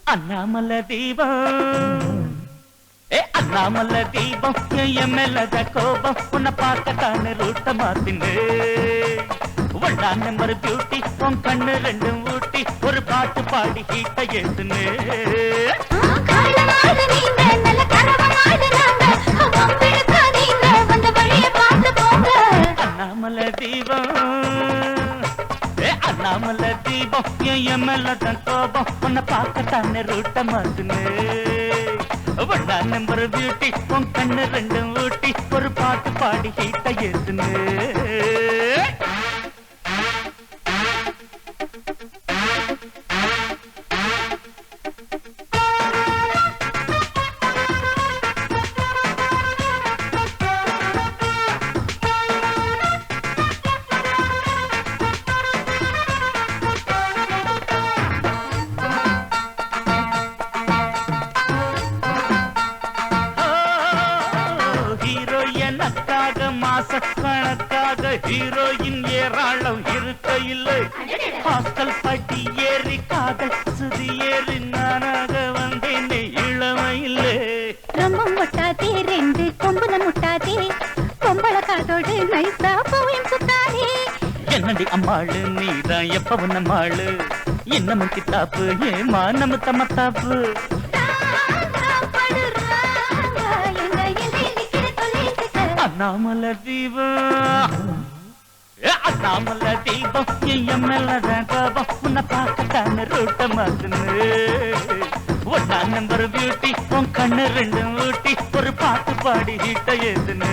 அண்ணாமலை தீபம் அண்ணாமலை தீபம் என் மேலத கோபம் உன்னை பார்க்கத்தானே ரூட்ட மாத்தின்னு ஒன்னா நம்பர் பியூட்டி உன் கண்ணு ரெண்டும் ஊட்டி ஒரு பாட்டு பாடி ஹீட்ட ஏத்துன்னு அண்ணாமலை தீபம் அண்ணாமலை தீபம் என் மேலத கோபம் உன்னை பார்க்கத்தானே ரூட்ட மாத்தின்னு ஒன்னா நம்பர் பியூட்டி உன் கண்ணு ரெண்டும் ஊட்டி ஒரு பாட்டு பாடி ஹீட்ட ஏத்துன்னு கணக்காக ஹீரோயின் ஏராளம் இருக்க இல்லை ஹாஸ்டல் பட்டி ஏறி காதல் சுதி ஏறி நானாக வந்தேன் இளமையில்லை ரொம்ப முட்டாதே ரெண்டு கொம்புல முட்டாதே கொம்பள காதோடு நைசா போயும் சுத்தாதே என்னடி அம்மாளு நீதான் எப்பவும் நம்மாளு இன்னமும் கித்தாப்பு ஏமா நம்ம தம்மத்தாப்பு அண்ணாமலை தீபம் அண்ணாமலை தீபம் என் மேலதான் கோபம் உன்னை பார்க்கத்தானே ரூட்ட மாத்துன்னு ஒன்னா நம்பர் பியூட்டி உன் கண்ணு ரெண்டும் ஊட்டி ஒரு பாட்டு பாடி ஹீட்ட ஏதுன்னு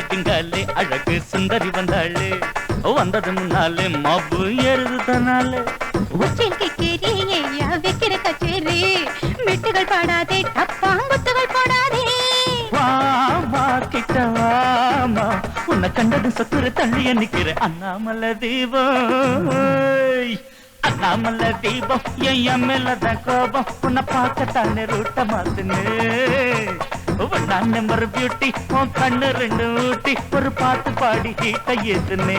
திங்காலே அழகு சுந்தரி வந்தாளே வந்தது முன்னாலே மாப்பு ஏறுது தனாலே வைக்கிற கச்சேரி மெட்டுகள் பாடாதே டப்பாங்குத்துகள் போடாதே வாமா கிட்ட வாமா உன்னை கண்டது சத்துரு தள்ளிய நிக்கிற அண்ணாமலை தீபம் அண்ணாமலை தீபம் என் மேலதான் கோபம் உன்னை பார்க்கத்தானே ரூட்ட மாத்துன்னு ஒன்னா நம்பர் பியூட்டி உன் கண்ணு ரெண்டு ஊட்டி ஒரு பாட்டு பாடி ஹீட்ட ஏத்துன்னு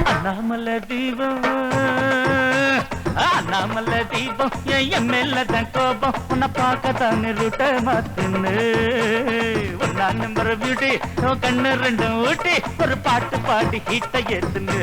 அண்ணாமலை தீபம் அண்ணாமலை தீபம் என் மேலதான் கோபம் உன்னை பார்க்கத்தானே ரூட்ட மாத்துன்னு ஒன்னா நம்பர் பியூட்டி உன் கண்ணு ரெண்டும் ஊட்டி ஒரு பாட்டு பாடி ஹீட்ட ஏத்துன்னு